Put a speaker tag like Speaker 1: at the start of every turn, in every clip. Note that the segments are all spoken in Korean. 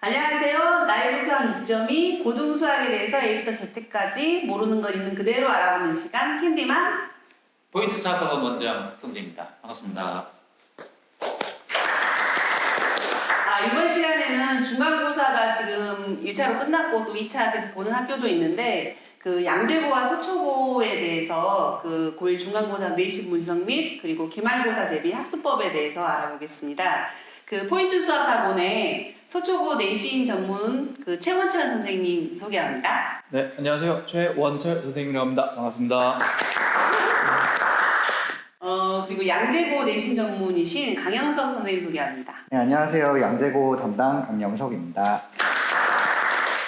Speaker 1: 안녕하세요. 나이브 수학 6.2 고등 수학에 대해서 A부터 Z까지 모르는 거 있는 그대로 알아보는 시간 캔디만
Speaker 2: 포인트 수학학원 원장 성재입니다. 반갑습니다.
Speaker 1: 이번 시간에는 중간고사가 지금 1차로 끝났고 또 2차 계속 보는 학교도 있는데 그 양재고와 서초고에 대해서 그 고1 중간고사 내신 분석 및 그리고 기말고사 대비 학습법에 대해서 알아보겠습니다. 그 포인트 수학학원의 서초고 내신 전문 그 최원철 선생님 소개합니다.
Speaker 3: 네, 안녕하세요. 최원철 선생님이라고 합니다. 반갑습니다.
Speaker 1: 그리고 양재고 내신 전문이신 강영석 선생님 소개합니다.
Speaker 4: 네, 안녕하세요. 양재고 담당 강영석입니다.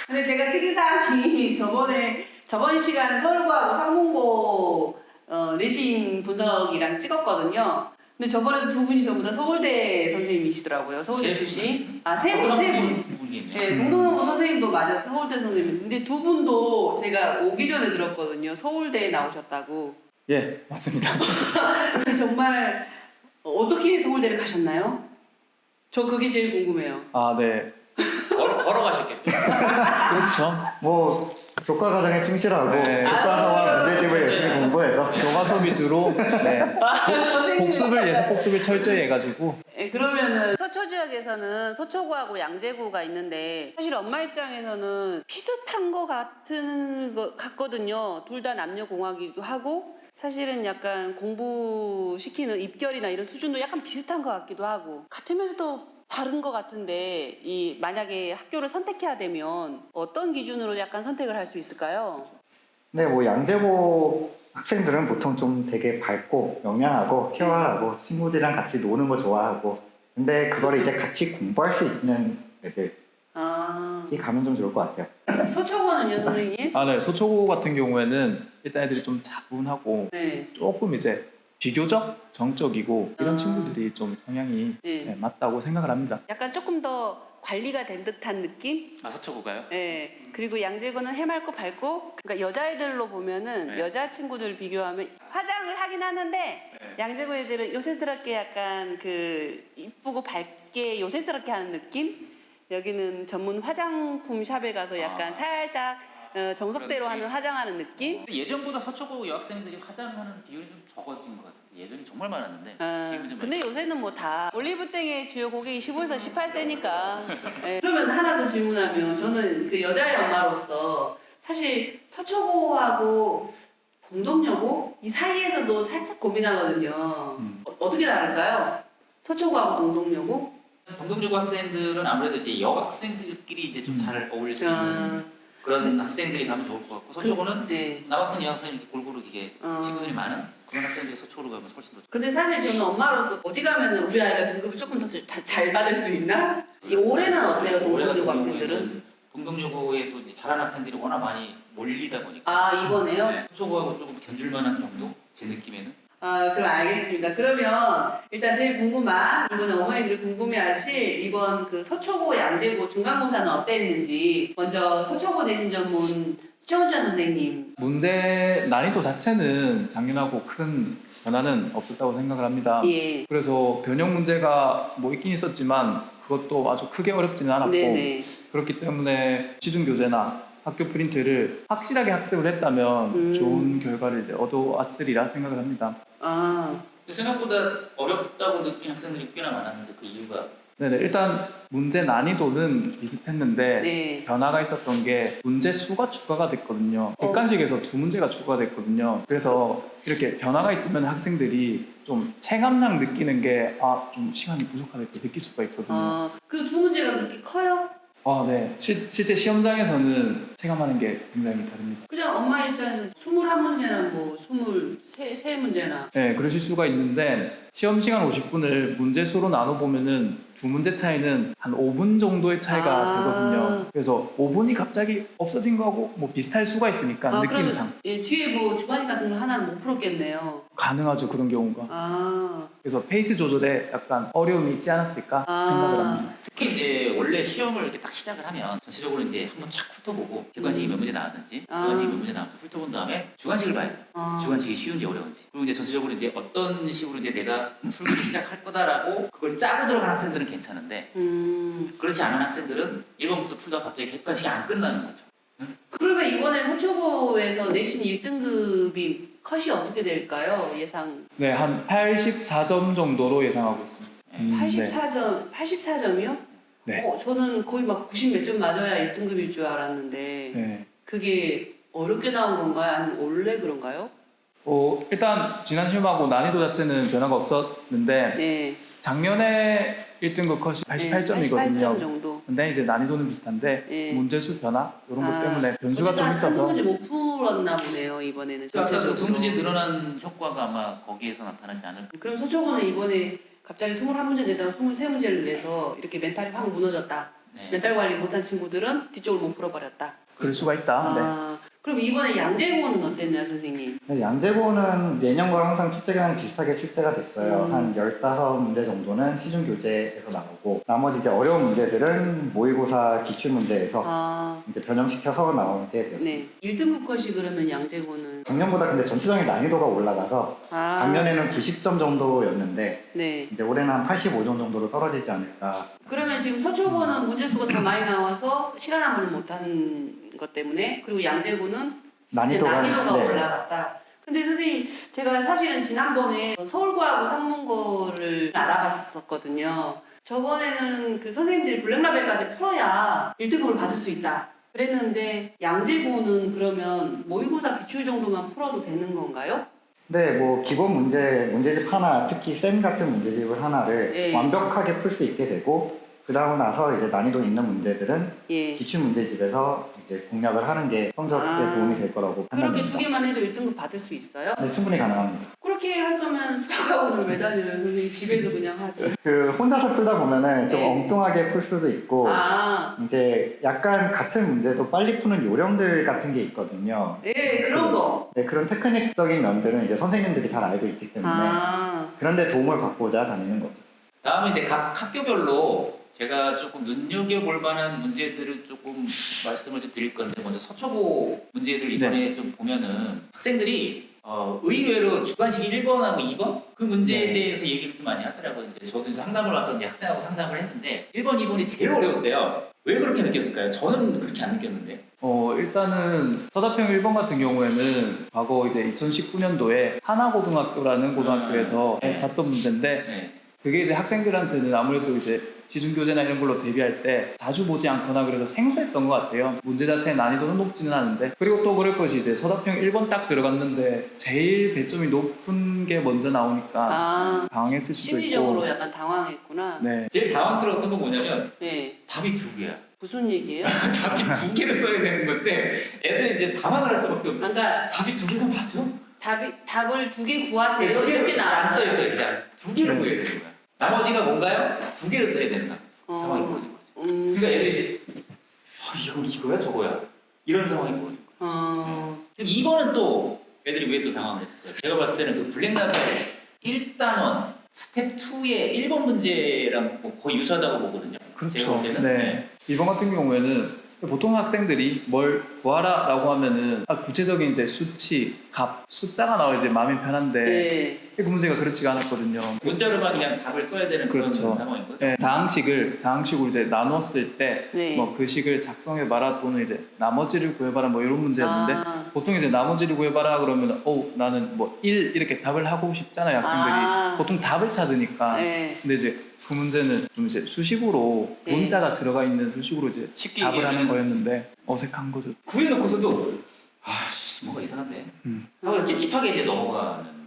Speaker 1: 근데 제가 특이사항이 저번 시간에 서울고하고 상문고 내신 분석이랑 찍었거든요. 근데 저번에도 두 분이 전부 다 서울대 선생님이시더라고요. 서울대 출신. 세 분. 네, 동동호고 선생님도 맞아요. 서울대 선생님. 근데 두 분도 제가 오기 전에 들었거든요. 서울대에 나오셨다고.
Speaker 3: 예, 맞습니다.
Speaker 1: 정말 어떻게 서울대를 가셨나요? 저 그게 제일 궁금해요.
Speaker 3: 네.
Speaker 2: 걸어가셨겠죠?
Speaker 3: 그렇죠.
Speaker 4: 뭐 교과과정에 충실하고
Speaker 3: 네.
Speaker 4: 교과서와 문제집을 열심히 공부해서
Speaker 3: 교과서 위주로 예습 복습을 철저히 해가지고
Speaker 1: 네, 그러면은 서초 지역에서는 서초구하고 양재구가 있는데 사실 엄마 입장에서는 비슷한 거 같거든요. 둘 다 남녀공학이기도 하고 사실은 약간 공부시키는 입결이나 이런 수준도 약간 비슷한 것 같기도 하고 같으면서도 다른 것 같은데 만약에 학교를 선택해야 되면 어떤 기준으로 약간 선택을 할 수 있을까요?
Speaker 4: 네, 뭐 양재고 학생들은 보통 좀 되게 밝고 명랑하고 쾌활하고 친구들이랑 같이 노는 거 좋아하고 근데 그걸 이제 같이 공부할 수 있는 애들이 가면 좀 좋을 것 같아요.
Speaker 1: 서초구는요, 선생님?
Speaker 3: 네. 서초고 같은 경우에는 일단 애들이 좀 차분하고
Speaker 1: 네.
Speaker 3: 조금 이제 비교적 정적이고 이런 친구들이 좀 성향이
Speaker 1: 네.
Speaker 3: 맞다고 생각을 합니다.
Speaker 1: 약간 조금 더 관리가 된 듯한 느낌?
Speaker 2: 서초고가요?
Speaker 1: 네. 그리고 양재구는 해맑고 밝고, 그러니까 여자애들로 보면은
Speaker 2: 네.
Speaker 1: 여자친구들 비교하면 화장을 하긴 하는데 양재구 애들은 요새스럽게 약간 그 이쁘고 밝게 요새스럽게 하는 느낌? 여기는 전문 화장품 샵에 가서 약간 살짝 정석대로 하는 화장하는 느낌?
Speaker 2: 근데 예전보다 서초고 여학생들이 화장하는 비율이 좀 적어진 것 같은데 예전이 정말 많았는데 지금은 좀
Speaker 1: 근데 요새는 뭐 다 올리브땡의 주요 고객이 15에서 18세니까. 그러면 하나 더 질문하면 저는 그 여자의 엄마로서 사실 서초고하고 동덕여고 이 사이에서도 살짝 고민하거든요. 어떻게 다를까요? 서초고하고 동덕여고?
Speaker 2: 동덕여고 학생들은 아무래도 이제 여학생들끼리 이제 좀 잘 어울릴 수 있는 그런 학생들이 가면 좋을 것 같고 서초고는
Speaker 1: 네.
Speaker 2: 남학생 여학생이 이렇게 골고루 이게 친구들이 많은 그런 학생들이 서초로 가면 훨씬 더
Speaker 1: 근데 사실 저는 엄마로서 어디 가면 우리 아이가 등급을 조금 더 잘 받을 수 있나? 이 올해는 어때요, 동덕여고 학생들은?
Speaker 2: 동덕여고에 또 이제 잘하는 학생들이 워낙 많이 몰리다 보니까
Speaker 1: 이번에요?
Speaker 2: 네, 서초고하고 조금 견줄만한 정도? 제 느낌에는
Speaker 1: 그럼 알겠습니다. 그러면 일단 제일 궁금한 이번에 어머니들이 궁금해하실 이번 그 서초고 양재고 중간고사는 어땠는지 먼저 서초고 내신 전문 최원찬 선생님.
Speaker 3: 문제 난이도 자체는 작년하고 큰 변화는 없었다고 생각을 합니다.
Speaker 1: 예.
Speaker 3: 그래서 변형 문제가 뭐 있긴 있었지만 그것도 아주 크게 어렵지는 않았고
Speaker 1: 네네.
Speaker 3: 그렇기 때문에 시중 교재나 학교 프린트를 확실하게 학습을 했다면 좋은 결과를 얻어왔으리라 생각을 합니다.
Speaker 2: 생각보다 어렵다고 느낀 학생들이 꽤나 많았는데 그 이유가
Speaker 3: 네네, 일단 문제 난이도는 비슷했는데
Speaker 1: 네.
Speaker 3: 변화가 있었던 게 문제 수가 추가가 됐거든요. 객관식에서 2문제가 추가가 됐거든요. 그래서 이렇게 변화가 있으면 학생들이 좀 체감상 느끼는 게 좀 시간이 부족하다 이렇게 느낄 수가 있거든요.
Speaker 1: 그 두 문제가 그렇게 커요?
Speaker 3: 네. 실제 시험장에서는 체감하는 게 굉장히 다릅니다.
Speaker 1: 그냥 엄마 입장에서 21문제나 뭐 23문제나
Speaker 3: 네, 그러실 수가 있는데 시험 시간 50분을 문제 수로 나눠보면은 두 문제 차이는 한 5분 정도의 차이가 되거든요. 그래서 5분이 갑자기 없어진 거하고 뭐 비슷할 수가 있으니까 느낌상.
Speaker 1: 그러면 뒤에 뭐 주관식 같은 걸 하나는 못 풀었겠네요.
Speaker 3: 가능하죠, 그런 경우가. 그래서 페이스 조절에 약간 어려움이 있지 않았을까 생각을 합니다.
Speaker 2: 특히 이제 원래 시험을 이렇게 딱 시작을 하면 전체적으로 이제 한번 착 훑어보고 객관식이 몇 문제 나왔는지, 주관식이 몇 문제 나왔는지 훑어본 다음에 주관식을 봐야 돼요. 주관식이 쉬운지 어려운지. 그리고 이제 전체적으로 이제 어떤 식으로 이제 내가 풀기를 시작할 거다라고 그걸 짜고 들어간 학생들은 괜찮은데 그렇지 않은 학생들은 1번부터 풀다가 갑자기 객관식이 안 끝나는 거죠.
Speaker 1: 그러면 이번에 서초고에서 내신 1등급이 컷이 어떻게 될까요? 예상.
Speaker 3: 네, 한 84점 정도로 예상하고 있습니다.
Speaker 1: 84점, 84점이요?
Speaker 3: 네.
Speaker 1: 저는 거의 막 90 몇 점 맞아야 1등급일 줄 알았는데
Speaker 3: 네.
Speaker 1: 그게 어렵게 나온 건가요? 아니면 원래 그런가요?
Speaker 3: 일단 지난 시험하고 난이도 자체는 변화가 없었는데
Speaker 1: 네.
Speaker 3: 작년에 1등급 컷이 88점이거든요.
Speaker 1: 88점 정도.
Speaker 3: 근데 이제 난이도는 비슷한데
Speaker 1: 네.
Speaker 3: 문제수 변화 이런 것 때문에 변수가 좀
Speaker 1: 어쨌든
Speaker 3: 있어서
Speaker 1: 한 문제 못 풀었나 보네요 이번에는
Speaker 2: 그러니까
Speaker 1: 전체적으로.
Speaker 2: 두 문제 늘어난 효과가 아마 거기에서 나타나지 않을까.
Speaker 1: 그럼 서초고는 이번에 갑자기 21문제 내다가 23문제를 내서 이렇게 멘탈이 확 무너졌다.
Speaker 2: 네.
Speaker 1: 멘탈 관리 못한 친구들은 뒤쪽을 못 풀어버렸다.
Speaker 3: 그럴 수가 있다. 네.
Speaker 1: 그럼 이번에 양재고는 어땠나요, 선생님?
Speaker 4: 양재고는 예년과 항상 출제랑 비슷하게 출제가 됐어요. 한 15문제 정도는 시중교재에서 나오고 나머지 이제 어려운 문제들은 모의고사 기출문제에서 이제 변형시켜서 나오게 되었어요.
Speaker 1: 네. 1등급 컷이 그러면 양재고는
Speaker 4: 작년보다 근데 전체적인 난이도가 올라가서 작년에는 90점 정도였는데
Speaker 1: 네.
Speaker 4: 이제 올해는 한 85점 정도로 떨어지지 않을까.
Speaker 1: 그러면 지금 서초고는 문제수가 더 많이 나와서 시간 안분을 못한 것 때문에 그리고 양재고는 난이도가
Speaker 4: 네.
Speaker 1: 올라갔다. 근데 선생님 제가 사실은 지난번에 서울고하고 상문고를 알아봤었거든요. 저번에는 그 선생님들이 블랙라벨까지 풀어야 1등급을 받을 수 있다 그랬는데 양재고는 그러면 모의고사 기출 정도만 풀어도 되는 건가요?
Speaker 4: 네, 뭐 기본 문제집 하나, 특히 쌤 같은 문제집을 하나를
Speaker 1: 네.
Speaker 4: 완벽하게 풀 수 있게 되고 그러고 나서 이제 난이도 있는 문제들은
Speaker 1: 예.
Speaker 4: 기출 문제집에서 이제 공략을 하는 게 성적에 도움이 될 거라고
Speaker 1: 그렇게
Speaker 4: 판단됩니다.
Speaker 1: 두 개만 해도 1등급 받을 수 있어요?
Speaker 4: 네, 충분히 가능합니다.
Speaker 1: 그렇게 할 거면 수학학원을 왜 다녀요? 선생님 집에서 그냥 하지.
Speaker 4: 그 혼자서 풀다 보면은 좀
Speaker 1: 네.
Speaker 4: 엉뚱하게 풀 수도 있고 이제 약간 같은 문제도 빨리 푸는 요령들 같은 게 있거든요.
Speaker 1: 예, 그런 거.
Speaker 4: 네, 그런 테크닉적인 면들은 이제 선생님들이 잘 알고 있기 때문에 그런데 도움을 받고자 다니는 거죠.
Speaker 2: 다음에 이제 각 학교별로 제가 조금 눈여겨볼 만한 문제들을 조금 말씀을 좀 드릴 건데 먼저 서초고 문제들 이번에 좀 보면은 학생들이 의외로 주관식 1번하고 2번 그 문제에
Speaker 4: 네.
Speaker 2: 대해서 얘기를 좀 많이 하더라고요. 이제 저도 이제 상담을 와서 이제 학생하고 상담을 했는데 1번, 2번이 제일 어려웠대요. 왜 그렇게 느꼈을까요? 저는 그렇게 안 느꼈는데.
Speaker 3: 일단은 서다평 1번 같은 경우에는 과거 이제 2019년도에 하나고등학교라는 고등학교에서 봤던 문제인데
Speaker 2: 네.
Speaker 3: 그게 이제 학생들한테는 아무래도 이제 시중교재나 이런 걸로 대비할 때 자주 보지 않거나 그래서 생소했던 것 같아요. 문제 자체의 난이도는 높지는 않은데 그리고 또 그럴 것이 이제 서다평 1번 딱 들어갔는데 제일 배점이 높은 게 먼저 나오니까 당황했을 수도
Speaker 1: 심리적으로
Speaker 3: 있고
Speaker 1: 약간 당황했구나.
Speaker 3: 네.
Speaker 2: 제일 당황스러웠던 건 뭐냐면
Speaker 1: 네.
Speaker 2: 답이 두 개야.
Speaker 1: 무슨 얘기예요?
Speaker 2: 답이 두 개를 써야 되는 건데 애들이 이제 당황을 할 수밖에 없어.
Speaker 1: 그러니까
Speaker 2: 답이 두 개가 맞아?
Speaker 1: 답을 2개 구하세요. 이렇게
Speaker 2: 안
Speaker 1: 나왔어요.
Speaker 2: 써있어요. 일단 두 개를 구해야 되는 거야. 나머지가 뭔가요? 두 개를 써야 된다. 상황이 벌어진 거지. 그러니까 애들이 이제 이거야 저거야 이런 상황이 벌어진 거야. 네. 2번은 또 애들이 왜 또 당황을 했을까요? 제가 봤을 때는 그 블랙라벨 1단원 스텝 2의 1번 문제랑 뭐 거의 유사하다고 보거든요. 제가 볼
Speaker 3: 그렇죠.
Speaker 2: 때는.
Speaker 3: 네. 2번 같은 경우에는 보통 학생들이 뭘 구하라라고 하면은 구체적인 이제 수치, 값, 숫자가 나와야지 마음이 편한데
Speaker 1: 네.
Speaker 3: 그 문제가 그렇지가 않았거든요.
Speaker 2: 문자로만 그냥 답을 써야 되는
Speaker 3: 그렇죠.
Speaker 2: 그런 상황인 거죠.
Speaker 3: 네, 다항식으로 이제 나눴을 때
Speaker 1: 네.
Speaker 3: 뭐 그 식을 작성해봐라 또는 이제 나머지를 구해봐라 뭐 이런 문제였는데 보통 이제 나머지를 구해봐라 그러면 나는 뭐 1 이렇게 답을 하고 싶잖아요 학생들이 보통 답을 찾으니까
Speaker 1: 네.
Speaker 3: 근데 이제 그 문제는 좀 이제 수식으로
Speaker 1: 네.
Speaker 3: 문자가 들어가 있는 수식으로 이제
Speaker 2: 쉽게
Speaker 3: 답을 하는
Speaker 2: 얘기하면
Speaker 3: 거였는데 어색한 거죠.
Speaker 2: 구해놓고서도 뭔가 이상한데 하고 찝찝하게 이제 넘어가는.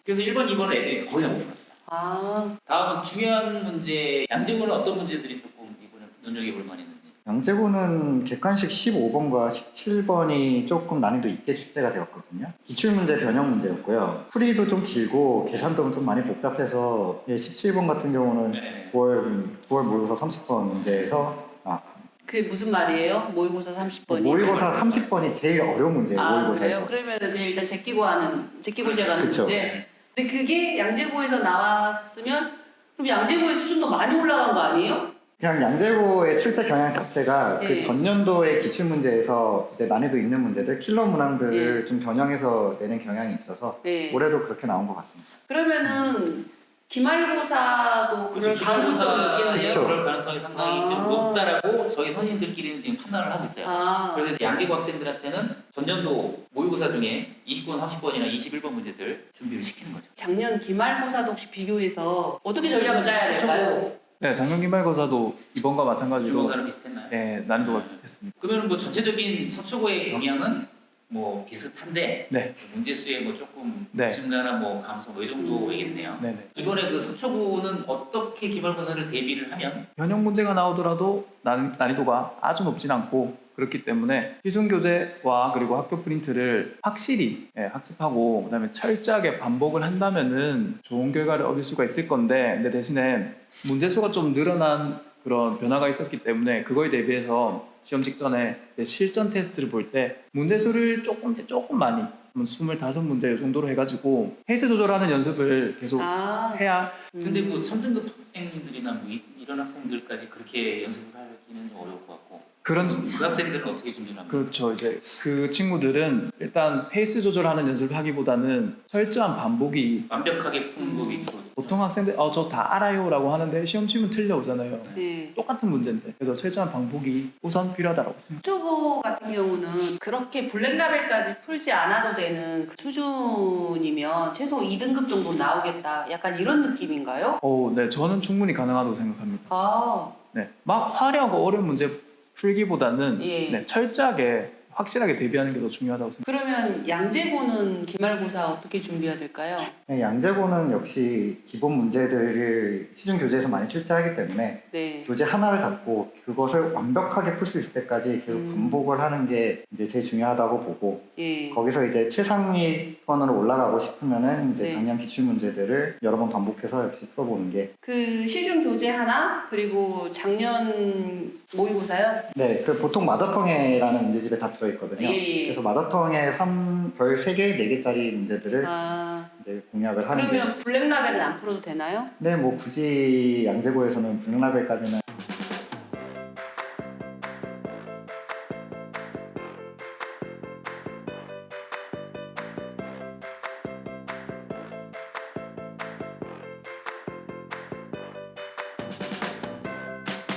Speaker 2: 그래서 1번, 2번은 애들이 거의 다 못 풀었어요. 다음은 중요한 문제, 양재고는 어떤 문제들이 조금 이번에 눈여겨볼 만했는지.
Speaker 4: 양재고는 객관식 15번과 17번이 조금 난이도 있게 출제가 되었거든요. 기출문제 변형 문제였고요. 풀이도 좀 길고 계산도 좀 많이 복잡해서 17번 같은 경우는
Speaker 2: 네.
Speaker 4: 9월 모의고사 30번 문제에서
Speaker 1: 그게 무슨 말이에요? 모의고사 30번이?
Speaker 4: 모의고사 30번이 제일 어려운 문제예요. 모의고사에서.
Speaker 1: 그래요? 그러면은 그냥 일단 제끼고 시작하는
Speaker 4: 그쵸.
Speaker 1: 문제. 근데 그게 양재고에서 나왔으면 그럼 양재고의 수준도 많이 올라간 거 아니에요?
Speaker 4: 그냥 양재고의 출제 경향 자체가
Speaker 1: 네.
Speaker 4: 그 전년도의 기출 문제에서 이제 난이도 있는 문제들, 킬러 문항들을
Speaker 1: 네.
Speaker 4: 좀 변형해서 내는 경향이 있어서
Speaker 1: 네.
Speaker 4: 올해도 그렇게 나온 것 같습니다.
Speaker 1: 그러면 기말고사도 그럴 가능성이 있겠네요.
Speaker 4: 그쵸.
Speaker 2: 그럴 가능성이 상당히 좀
Speaker 1: 아.
Speaker 2: 높다라고 저희 선생님들끼리는 지금 판단을 하고 있어요.
Speaker 1: 아,
Speaker 2: 그래서 이제 양계고 학생들한테는 전년도 모의고사 중에 29번, 30번이나 21번 문제들 준비를 시키는 거죠.
Speaker 1: 작년 기말고사도 혹시 비교해서 어떻게 전략을 짜야 될까요?
Speaker 3: 네, 작년 기말고사도 이번과 마찬가지로
Speaker 2: 중간고사랑 비슷했나요?
Speaker 3: 네, 난이도가 비슷했습니다.
Speaker 2: 그러면 뭐 전체적인 서초고의 경향은 뭐 비슷한데
Speaker 3: 네.
Speaker 2: 문제 수에 뭐 조금
Speaker 3: 네.
Speaker 2: 증가나 뭐 감소 뭐 이 정도이겠네요.
Speaker 3: 네네.
Speaker 2: 이번에 그 서초고는 어떻게 기말고사를 대비를 하면
Speaker 3: 변형 문제가 나오더라도 난이도가 아주 높진 않고 그렇기 때문에 시중 교재와 그리고 학교 프린트를 확실히 학습하고 그다음에 철저하게 반복을 한다면은 좋은 결과를 얻을 수가 있을 건데 근데 대신에 문제 수가 좀 늘어난 그런 변화가 있었기 때문에 그거에 대비해서 시험 직전에 이제 실전 테스트를 볼 때 문제 수를 조금 많이 25문제 정도로 해가지고 페이스 조절하는 연습을 계속
Speaker 1: 아,
Speaker 3: 해야
Speaker 2: 근데 뭐 3등급 학생들이나 뭐 이런 학생들까지 그렇게 연습을 하기는 좀 어려울 것 같고
Speaker 3: 그런
Speaker 2: 그 학생들은 어떻게 준비를 합니까?
Speaker 3: 그렇죠. 이제 그 친구들은 일단 페이스 조절하는 연습을 하기보다는 철저한 반복이
Speaker 2: 완벽하게 푸는 거 위주로
Speaker 3: 보통 학생들 저 다 알아요라고 하는데 시험 치면 틀려오잖아요.
Speaker 1: 네.
Speaker 3: 똑같은 문제인데 그래서 철저한 반복이 우선 필요하다고 생각합니다.
Speaker 1: 초보 같은 경우는 그렇게 블랙라벨까지 풀지 않아도 되는 그 수준이면 최소 2등급 정도 나오겠다. 약간 이런 느낌인가요?
Speaker 3: 네, 저는 충분히 가능하다고 생각합니다.
Speaker 1: 아,
Speaker 3: 네, 막 화려하고 어려운 문제 풀기보다는
Speaker 1: 예.
Speaker 3: 네, 철저하게 확실하게 대비하는 게 더 중요하다고 생각합니다.
Speaker 1: 그러면 양재고는 기말고사 어떻게 준비해야 될까요?
Speaker 4: 네, 양재고는 역시 기본 문제들을 시중 교재에서 많이 출제하기 때문에
Speaker 1: 네.
Speaker 4: 교재 하나를 잡고 그것을 완벽하게 풀 수 있을 때까지 계속 반복을 하는 게 이제 제일 중요하다고 보고
Speaker 1: 예.
Speaker 4: 거기서 이제 최상위권으로 올라가고 싶으면은 이제
Speaker 1: 네.
Speaker 4: 작년 기출 문제들을 여러 번 반복해서 역시 풀어보는 게
Speaker 1: 그 시중 교재 하나 그리고 작년 모의고사요?
Speaker 4: 네, 그 보통 마더텅에라는 문제집에 다 들어있거든요.
Speaker 1: 예.
Speaker 4: 그래서 마더텅에 별 3개, 4개짜리 문제들을
Speaker 1: 아,
Speaker 4: 이제 공략을 하는 게
Speaker 1: 그러면 블랙라벨은 안 풀어도 되나요?
Speaker 4: 네, 뭐 굳이 양재고에서는 블랙라벨까지는